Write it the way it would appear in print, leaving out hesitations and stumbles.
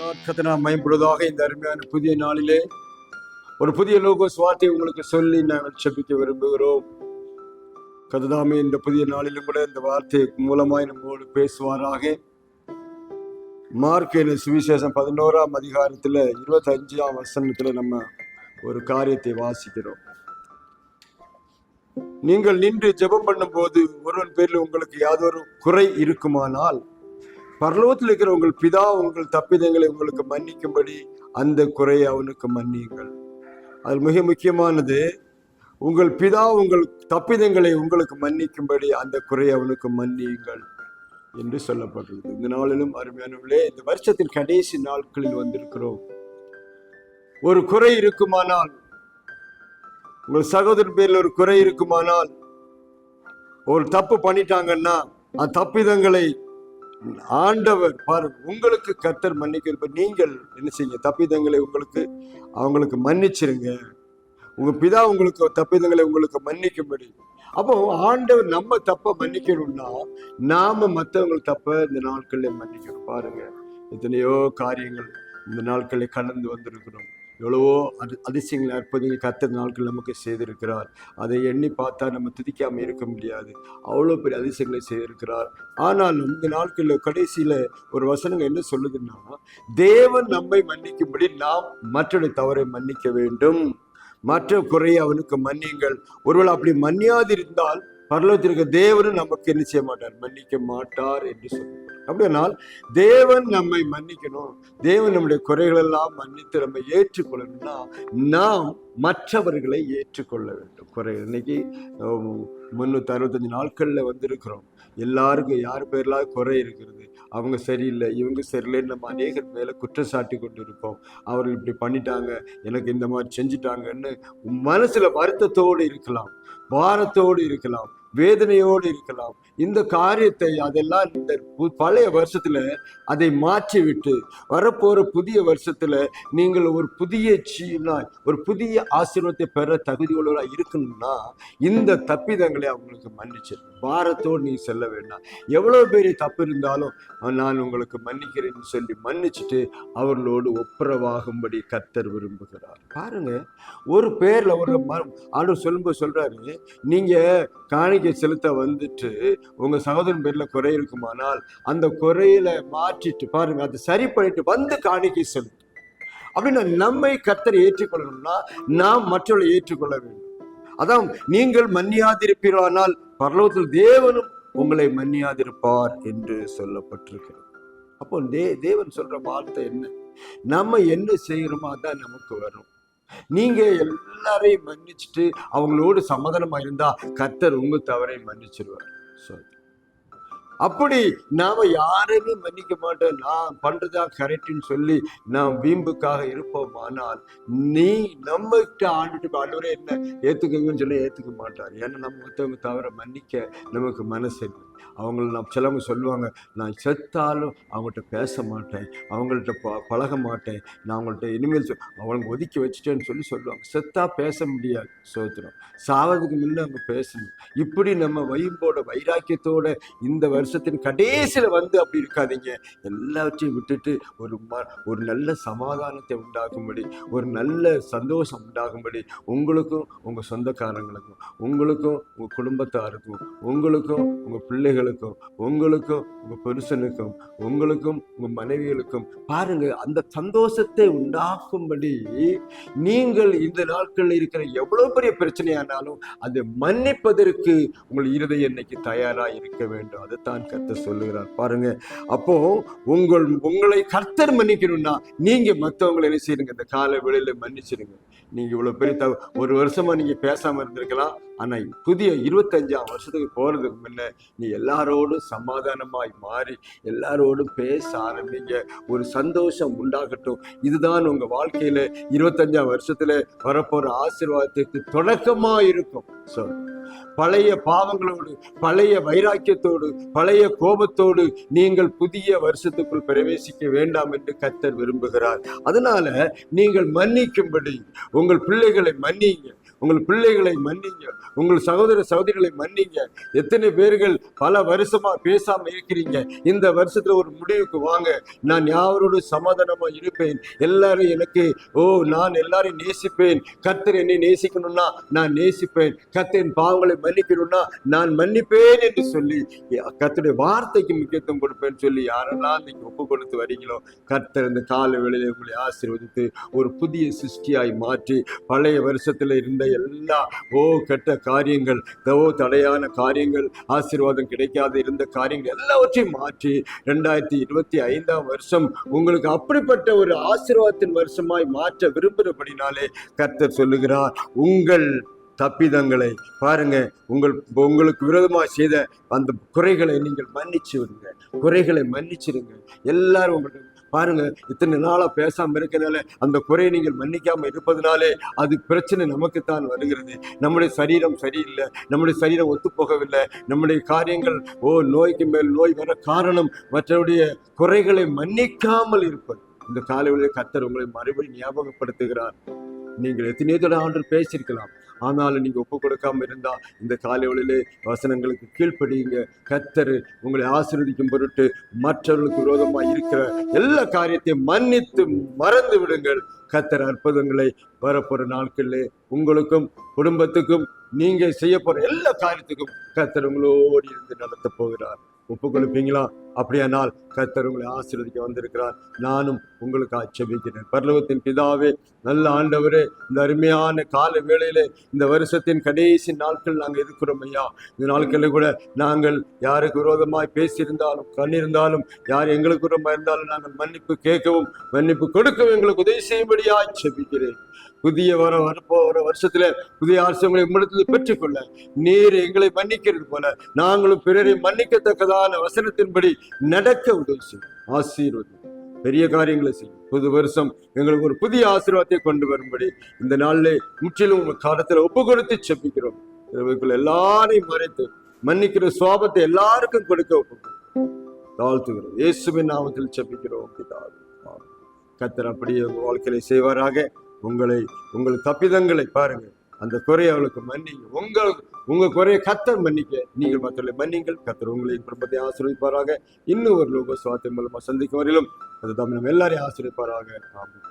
கர்த்தர் நாம் மயப்படுவதாக. இந்த அருமையான புதிய நாளிலே ஒரு புதிய லோகோஸ் வார்த்தையை உங்களுக்கு சொல்லி நாங்கள் செபிக்க விரும்புகிறோம். கர்த்தர் இந்த புதிய நாளிலும் கூட இந்த வார்த்தை மூலமாய் நம்மோடு பேசுவாராக. மார்க் சுவிசேஷம் 11ஆம் அதிகாரத்துல 25ஆம் வசனத்துல நம்ம ஒரு காரியத்தை வாசிக்கிறோம். நீங்கள் நின்று ஜெபம் பண்ணும் போது ஒருவன் பேரில் உங்களுக்கு யாதொரு குறை இருக்குமானால் பரலோகத்தில் இருக்கிற உங்கள் பிதா உங்கள் தப்பிதங்களை உங்களுக்கு மன்னிக்கும்படி அந்த குறையை அவனுக்கு மன்னியுங்கள். அது மிக முக்கியமானது. உங்கள் பிதா உங்கள் தப்பிதங்களை உங்களுக்கு மன்னிக்கும்படி அந்த குறையை அவனுக்கு மன்னியுங்கள் என்று சொல்லப்பட்டிருக்கு. இந்த நாளிலும் அருமையானவர்களே, இந்த வருஷத்தின் கடைசி நாட்களில் வந்திருக்கிறோம். ஒரு குறை இருக்குமானால், உங்கள் சகோதரன் பேரில் ஒரு குறை இருக்குமானால், ஒரு தப்பு பண்ணிட்டாங்கன்னா அந்த தப்பிதங்களை ஆண்டவர் பாருங்க, உங்களுக்கு கர்த்தர் மன்னிக்க. நீங்கள் என்ன செய்யுங்க? தப்பிதங்களை அவங்களுக்கு மன்னிச்சிருங்க. உங்க பிதா உங்களுக்கு தப்பிதங்களை உங்களுக்கு மன்னிக்கும்படி. அப்போ ஆண்டவர் நம்ம தப்ப மன்னிக்கணும்னா நாம மற்றவங்களுக்கு தப்ப இந்த நாட்களில் மன்னிக்கணும். பாருங்க, எத்தனையோ காரியங்கள் இந்த நாட்களில் கடந்து வந்திருக்கிறோம். எவ்வளவோ அதிசயங்கள் அற்புதங்கள் கர்த்தர் நாட்கள் நமக்கு செய்திருக்கிறார். அதை எண்ணி பார்த்தா நம்ம துதிக்காம இருக்க முடியாது. அவ்வளோ பெரிய அதிசயங்களை செய்திருக்கிறார். ஆனாலும் இந்த நாட்களில் கடைசியில ஒரு வசனங்கள் என்ன சொல்லுதுன்னா, தேவன் நம்மை மன்னிக்கும்படி நாம் மற்றொரு தவறை மன்னிக்க வேண்டும். மற்ற குறையை அவனுக்கு மன்னியுங்கள். ஒருவேளை அப்படி மன்னியாதிருந்தால் பரலோகத்திற்கு தேவனும் நமக்கு என்ன செய்ய மாட்டார்? மன்னிக்க மாட்டார் என்று சொல்லுவார். அப்படியானால் தேவன் நம்மை மன்னிக்கணும். தேவன் நம்முடைய குறைகள் எல்லாம் மன்னித்து நம்ம ஏற்றுக்கொள்ளணும்னா நாம் மற்றவர்களை ஏற்றுக்கொள்ள வேண்டும். குறை இன்னைக்கு 365 நாட்கள்ல வந்திருக்கிறோம். எல்லாருக்கும் யார் பேர்லாம் குறை இருக்கிறது. அவங்க சரியில்லை, இவங்க சரியில்லைன்னு நம்ம அநேகர் மேல குற்றம் சாட்டி கொண்டு இருப்போம். அவர்கள் இப்படி பண்ணிட்டாங்க, எனக்கு இந்த மாதிரி செஞ்சுட்டாங்கன்னு மனசுல வருத்தத்தோடு இருக்கலாம், பாரத்தோடு இருக்கலாம், வேதனையோடு இருக்கலாம். இந்த காரியத்தை அதெல்லாம் இந்த பழைய வருஷத்துல அதை மாற்றி விட்டு வரப்போற புதிய வருஷத்துல நீங்கள் ஒரு புதிய ஒரு புதிய ஆசீர்வாதத்தை பெற தகுதியுள்ளவர்களா இருக்கணும்னா இந்த தப்பிதங்களை அவங்களுக்கு மன்னிச்சிருக்கணும். பாரத்தோடு நீ செல்ல வேண்டாம். எவ்வளவு பெரிய தப்பு இருந்தாலும் நான் உங்களுக்கு மன்னிக்கிறேன்னு சொல்லி மன்னிச்சுட்டு அவர்களோடு ஒப்புரவாகும்படி கர்த்தர் விரும்புகிறார். பாருங்க, ஒரு பேர்ல ஒரு ஆண்டவர் சொல்லும்போது சொல்றாரு, நீங்க காணிக்கை செலுத்த வந்துட்டு உங்க சகோதரன் பேர்ல குறை இருக்குமானால் அந்த குறையில மாற்றிட்டு பாருங்க, அதை சரி பண்ணிட்டு வந்து காணிக்கை செலுத்து. அப்படின்னா நம்மை கர்த்தர் ஏற்றுக்கொள்ளணும்னா நாம் மற்றவர்களை ஏற்றுக்கொள்ள வேண்டும். அதான் நீங்கள் மன்னியாதிருப்பீர்களானால் பரலோகத்தில் தேவனும் உங்களை மன்னியாதிருப்பார் என்று சொல்லப்பட்டிருக்கிறது. அப்போ தேவன் சொல்ற வார்த்தை என்ன? நம்ம என்ன செய்யறோமோ அதான் நமக்கு வரும். நீங்க எல்லாரையும் மன்னிச்சுட்டு அவங்களோடு சமாதானமா இருந்தா கர்த்தர் உங்க தவறை மன்னிச்சிருவார். அப்படி நாம யாரையுமே மன்னிக்க மாட்டோம், நான் பண்றதா கரெக்ட்னு சொல்லி நாம் வீம்புக்காக இருப்போம். ஆனால் நீ நம்ம கிட்ட ஆண்டவரே என்ன ஏத்துக்கங்கன்னு சொல்லி ஏத்துக்க மாட்டார். ஏன்னா நம்ம மற்றவங்க தவற மன்னிக்க நமக்கு மனசு இல்லை. சிலவங்க சொல்லுவாங்க, நான் செத்தாலும் அவங்கள்ட்ட பேச மாட்டேன், அவங்கள்ட்ட பழக மாட்டேன், நான் அவங்கள்ட்ட இனிமேல் அவங்க ஒதுக்கி வச்சுட்டேன்னு சொல்லுவாங்க. செத்தா பேச முடியாது. சோத்திரம் சாவதுக்கு முன்னே அவங்க பேசணும். இப்படி நம்ம வைராக்கியத்தோட இந்த வருஷத்தின் கடைசியில அப்படி இருக்காதீங்க. எல்லாத்தையும் விட்டுட்டு ஒரு நல்ல சமாதானத்தை உண்டாகும்படி, ஒரு நல்ல சந்தோஷம் உண்டாகும்படி உங்களுக்கும் உங்க சொந்தக்காரங்களுக்கும், உங்களுக்கும் உங்க குடும்பத்தாருக்கும், உங்களுக்கும் உங்க பிள்ளைகளுக்கும், உங்களுக்கும் உங்க புருஷனுக்கும், உங்களுக்கும் உங்க மனைவிகளுக்கும் பாருங்க, அந்த சந்தோஷத்தை உண்டாக்கும்படி நீங்கள் இந்த நாட்களில் இருக்கிற எவ்வளவு பெரிய பிரச்சனையானாலும் அதை மன்னிப்பதற்கு உங்கள் இருதயம் இன்னைக்கு தயாரா இருக்க வேண்டும். அதைத்தான் கர்த்தர் சொல்லுகிறார். பாருங்க, அப்போ உங்களை கர்த்தர் மன்னிக்கணும்னா நீங்க மற்றவங்களை என்ன செய்யுங்க? இந்த கால வேளையில மன்னிச்சிருங்க. நீங்க இவ்வளவு பெரிய ஒரு வருஷமா நீங்க பேசாம இருந்திருக்கலாம். ஆனா புதிய 25ஆம் வருஷத்துக்கு போறதுக்கு முன்ன நீ எல்லாரோடும் சமாதானமாய் மாறி எல்லாரோடும் பேச ஆரம்பிங்க. ஒரு சந்தோஷம் உண்டாகட்டும். இதுதான் உங்க வாழ்க்கையில 25ஆம் வருஷத்துல வரப்போற ஆசீர்வாதத்துக்கு தொடக்கமா இருக்கும். பழைய பாவங்களோடு, பழைய வைராக்கியத்தோடு, பழைய கோபத்தோடு நீங்கள் புதிய வருஷத்துக்குள் பிரவேசிக்க வேண்டாம் என்று கர்த்தர் விரும்புகிறார். அதனால நீங்கள் மன்னிக்கும்படி உங்கள் பிள்ளைகளை மன்னிங்க, உங்கள் பிள்ளைகளை மன்னிங்க, உங்கள் சகோதர சகோதரிகளை மன்னிங்க. எத்தனை பேர்கள் பல வருஷமா பேசாம இருக்கிறீங்க, இந்த வருஷத்துல ஒரு முடிவுக்கு வாங்க. நான் யாரோடு சமாதானமா இருப்பேன், எல்லாரும் எனக்கு நான் எல்லாரையும் நேசிப்பேன். கர்த்தர் என்னை நேசிக்கணும்னா நான் நேசிப்பேன், கர்த்தரின் பாவங்களை மன்னிக்கணும்னா நான் மன்னிப்பேன் என்று சொல்லி கர்த்தருடைய வார்த்தைக்கு முக்கியத்துவம் கொடுப்பேன் சொல்லி யாரெல்லாம் நீங்க ஒப்பு கொடுத்து வரீங்களோ, கர்த்தர் இந்த கால வேளையில உங்களை ஆசீர்வதித்து ஒரு புதிய சிருஷ்டியாய் மாற்றி பழைய வருஷத்துல இருந்த எல்லா கெட்ட காரியங்கள், தடையான காரியங்கள், ஆசீர்வாதம் கிடைக்காத இருந்த காரியங்கள் எல்லாவற்றையும் மாற்றி 2025 வருஷம் உங்களுக்கு அப்படிப்பட்ட ஒரு ஆசீர்வாதத்தின் வருஷமாய் மாற்ற விரும்புகிறபடினாலே கர்த்தர் சொல்லுகிறார், உங்கள் தப்பிதங்களை பாருங்க, உங்களுக்கு விரோதமாக செய்த அந்த குறைகளை நீங்கள் மன்னிச்சு விடுங்க, குறைகளை மன்னிச்சிருங்க. எல்லாரும் உங்களுக்கு பாருங்க, இத்தனை நாளா பேசாம இருக்கிறதுனால அந்த குறையை நீங்கள் மன்னிக்காம இருப்பதனாலே அது பிரச்சனை நமக்குத்தான் வருகிறது. நம்முடைய சரீரம் சரியில்லை, நம்முடைய சரீரம் ஒத்துப்போகவில்லை, நம்முடைய காரியங்கள் நோய்க்கு மேல் நோய் வர காரணம் மற்றவருடைய குறைகளை மன்னிக்காமல் இருப்பது. இந்த காலையில் கர்த்தர் உங்களை மறுபடியும் ஞாபகப்படுத்துகிறார். நீங்கள் எத்தனையோ தடவை ஆண்டு பேசியிருக்கலாம், ஆனாலும் நீங்க ஒப்பு கொடுக்காம இருந்தா இந்த காலைகளிலே வசனங்களுக்கு கீழ்ப்படியுங்க. கர்த்தர் உங்களை ஆசீர்வதிக்கும் பொருட்டு மற்றவர்களுக்கு விரோதமாக இருக்கிற எல்லா காரியத்தையும் மன்னித்து மறந்து விடுங்கள். கர்த்தர் அற்புதங்களை வரப்போற நாட்களிலே உங்களுக்கும் குடும்பத்துக்கும் நீங்க செய்ய போற எல்லா காரியத்துக்கும் கர்த்தர் உங்களோடு இருந்து நடத்த போகிறார். ஒப்பு கொடுப்பீங்களா? அப்படியானால் கர்த்தர் உங்களை ஆசீர்வதிக்க வந்திருக்கிறார். நானும் உங்களுக்கு ஆட்சேபிக்கிறேன். பரலோகத்தின் பிதாவே, நல்ல ஆண்டவரே, இந்த அருமையான கால வேளையிலே இந்த வருஷத்தின் கடைசி நாட்கள் நாங்கள் இருக்கிறோம் ஐயா. இந்த நாட்களில் கூட நாங்கள் யாருக்கு விரோதமாய் பேசியிருந்தாலும் கண்ணிருந்தாலும் யார் எங்களுக்கு விரோதமாக இருந்தாலும் நாங்கள் மன்னிப்பு கேட்கவும் மன்னிப்பு கொடுக்கவும் எங்களுக்கு உதவி செய்யும்படியா ஆட்சேபிக்கிறேன். புதிய வரப்போகிற வருஷத்துல புதிய ஆசைகளை உம்மிடத்தில் பெற்றுக்கொள்ள நீர் எங்களை மன்னிக்கிறது போல நாங்களும் பிறரை மன்னிக்கத்தக்கதான வசனத்தின்படி நடக்க உதவி செய்யும். ஆசீர்வாதம் பெரிய காரியங்களை செய்யும். புது வருஷம் எங்களுக்கு ஒரு புதிய ஆசீர்வாதத்தை கொண்டு வரும்படி இந்த நாளிலே முற்றிலும் உங்க காலத்துல ஒப்பு கொடுத்து செப்பிக்கிறோம். எல்லாரையும் மறைத்து மன்னிக்கிற சுவாபத்தை எல்லாருக்கும் கொடுக்க ஒப்பு தாழ்த்துகிறோம். இயேசுவின் நாமத்தில் செப்பிக்கிறோம். கர்த்தர் அப்படியே உங்க வாழ்க்கையில செய்வாராக. உங்கள் தப்பிதங்களை பாருங்க, அந்த குறையை அவளுக்கு மன்னிங்க. உங்க குறையை கர்த்தர் மன்னிக்க நீங்கள் மற்றவர்களை மன்னிங்கள். கர்த்தர் உங்களை குடும்பத்தை ஆசீர்வதிப்பாராக. இன்னும் ஒரு லோக சுவார்த்தை மூலமா சந்திக்கும் வரையிலும் அது நம்ம எல்லாரையும் ஆசீர்வதிப்பாராக. ஆமென்.